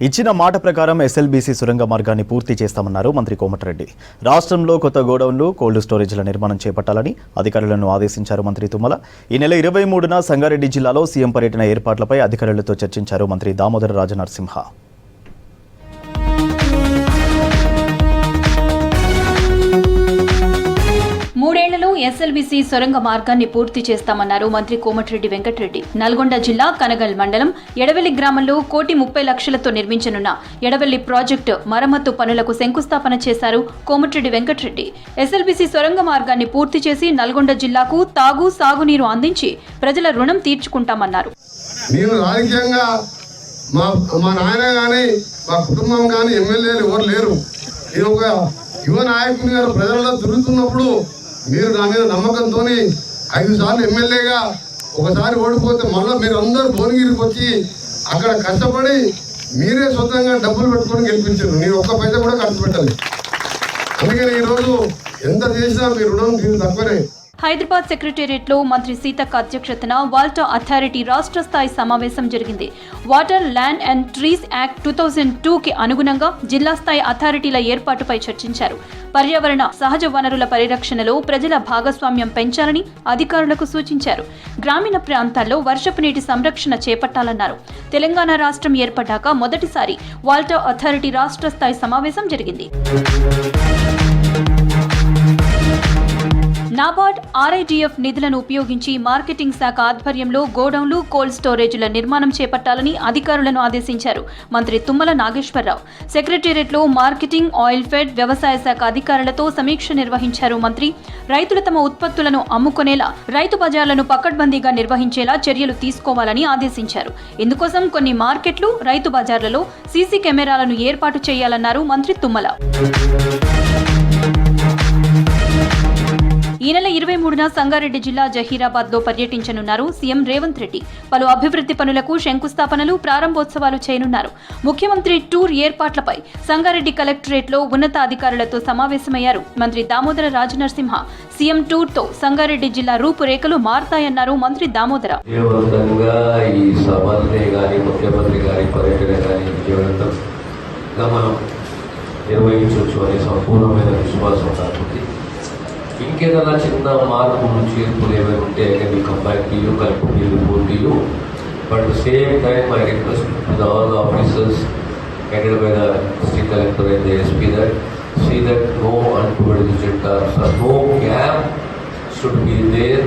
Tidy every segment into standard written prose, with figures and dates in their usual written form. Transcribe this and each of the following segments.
ఇచ్చిన మాట ప్రకారం ఎస్ఎల్బీసీ సొరంగ మార్గాన్ని పూర్తి చేస్తామన్నారు మంత్రి కోమటిరెడ్డి. రాష్ట్రంలో కొత్త గోడౌన్లు, కోల్డ్ స్టోరేజ్ల నిర్మాణం చేపట్టాలని అధికారులను ఆదేశించారు మంత్రి తుమ్మల. ఈ నెల 23న సంగారెడ్డి జిల్లాలో సీఎం పర్యటన ఏర్పాట్లపై అధికారులతో చర్చించారు మంత్రి దామోదర రాజనరసింహ. మూడేళ్లలో ఎస్ఎల్బీసీ సొరంగ మార్గాన్ని పూర్తి చేస్తామన్నారు మంత్రి కోమటిరెడ్డి వెంకటరెడ్డి. నల్గొండ జిల్లా కనగల్ మండలం ఎడవెల్లి గ్రామంలో 1,30,00,000తో నిర్మించనున్న ఎడవెల్లి ప్రాజెక్టు మరమ్మతు పనులకు శంకుస్థాపన చేశారు కోమటిరెడ్డి వెంకటరెడ్డి. ఎస్ఎల్బీసీ సొరంగ మార్గాన్ని పూర్తి చేసి నల్గొండ జిల్లాకు తాగు, సాగునీరు అందించి ప్రజల రుణం తీర్చుకుంటామన్నారు. మా నాయన కానీ మా కుటుంబం కానీ ఎమ్మెల్యేలు ఎవరు లేరు. నేను ఒక యువ నాయకుని గారు ప్రజలలో తిరుగుతున్నప్పుడు మీరు నా మీద నమ్మకంతో 5 సార్లు ఎమ్మెల్యేగా ఒకసారి ఓడిపోతే మళ్ళీ మీరు అందరూ భువనగిరికి వచ్చి అక్కడ కష్టపడి మీరే సొంతంగా డబ్బులు పెట్టుకొని గెలిపించారు. నేను ఒక్క పైసా కూడా ఖర్చు పెట్టాలి. అందుకని ఈరోజు ఎంత చేసినా మీ రుణం తీరు తక్కువనే. హైదరాబాద్ సెక్రటేరియట్లో మంత్రి సీతక్క అధ్యక్షతన వాటర్ అథారిటీ రాష్ట్ర స్థాయి సమావేశం జరిగింది. Water, land and trees act 2002కి అనుగుణంగా జిల్లా స్థాయి అథారిటీల ఏర్పాటుపై చర్చించారు. పర్యావరణ, సహజ వనరుల పరిరక్షణలో ప్రజల భాగస్వామ్యం పెంచాలని అధికారులకు సూచించారు. గ్రామీణ ప్రాంతాల్లో వర్షపు నీటి సంరక్షణ చేపట్టాలన్నారు. తెలంగాణ రాష్ట్రం ఏర్పడ్డాక మొదటిసారి వాటర్ అథారిటీ రాష్ట్ర స్థాయి సమావేశం జరిగింది. నాబార్డ్, ఆర్ఐడిఎఫ్ నిధులను ఉపయోగించి మార్కెటింగ్ శాఖ ఆధ్వర్యంలో గోడౌన్లు, కోల్డ్ స్టోరేజ్ల నిర్మాణం చేపట్టాలని అధికారులను ఆదేశించారు మంత్రి తుమ్మల నాగేశ్వరరావు. సెక్రటేరియట్లో మార్కెటింగ్, ఆయిల్ ఫెడ్, వ్యవసాయ శాఖ అధికారులతో సమీక్ష నిర్వహించారు మంత్రి. రైతులు తమ ఉత్పత్తులను అమ్ముకునేలా రైతు బజార్లను పకడ్బందీగా నిర్వహించేలా చర్యలు తీసుకోవాలని ఆదేశించారు. ఇందుకోసం కొన్ని మార్కెట్లు, రైతు బజార్లలో సీసీ కెమెరాలను ఏర్పాటు చేయాలన్నారు మంత్రి తుమ్మల. ఈ నెల 23న సంగారెడ్డి జిల్లా జహీరాబాద్లో పర్యటించనున్నారు సీఎం రేవంత్ రెడ్డి. పలు అభివృద్ధి పనులకు శంకుస్థాపనలు, ప్రారంభోత్సవాలు చేయనున్నారు. ముఖ్యమంత్రి టూర్ ఏర్పాట్లపై సంగారెడ్డి కలెక్టరేట్లో ఉన్నతాధికారులతో సమావేశమయ్యారు మంత్రి దామోదర రాజనరసింహ. సీఎం టూర్తో సంగారెడ్డి జిల్లా రూపురేఖలు మారతాయన్నారు మంత్రి దామోదర. ఇంకేదైనా చిన్న మార్పులు, చేర్పులు ఏమైనా ఉంటే we come back to you, collectively report to you. But at the same time, I request to all the officers headed by the district collector and the SP that see that no untoward visitors or no gap should be there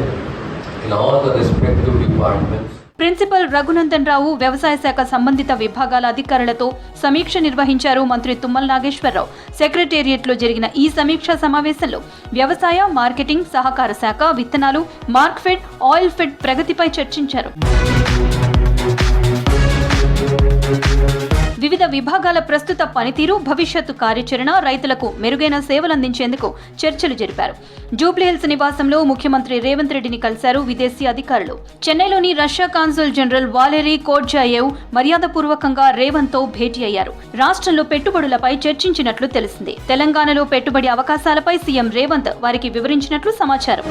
in all the respective departments. Principal Raghunandan Rao వ్యవసాయ శాఖ సంబంధిత విభాగాల అధికారులతో సమీక్ష నిర్వహించారు మంత్రి తుమ్మల నాగేశ్వరరావు. సెక్రటేరియట్లో జరిగిన ఈ సమీక్షా సమావేశంలో వ్యవసాయ, మార్కెటింగ్, సహకార శాఖ, విత్తనాలు, మార్క్ఫెడ్, ఆయిల్ ఫెడ్ ప్రగతిపై చర్చించారు. వివిధ విభాగాల ప్రస్తుత పనితీరు, భవిష్యత్తు కార్యాచరణ, రైతులకు మెరుగైన సేవలందించేందుకు చర్చలు జరిపారు. జూబ్లీహిల్స్ నివాసంలో ముఖ్యమంత్రి రేవంత్ రెడ్డిని కలిశారు విదేశీ అధికారులు. చెన్నైలోని రష్యా కాన్సుల్ జనరల్ వాలెరీ కోడ్జాయేవ్ మర్యాదపూర్వకంగా రేవంత్తో భేటీ అయ్యారు. రాష్ట్రంలో పెట్టుబడులపై చర్చించినట్లు తెలిసింది. తెలంగాణలో పెట్టుబడి అవకాశాలపై సీఎం రేవంత్ వారికి వివరించినట్లు సమాచారం.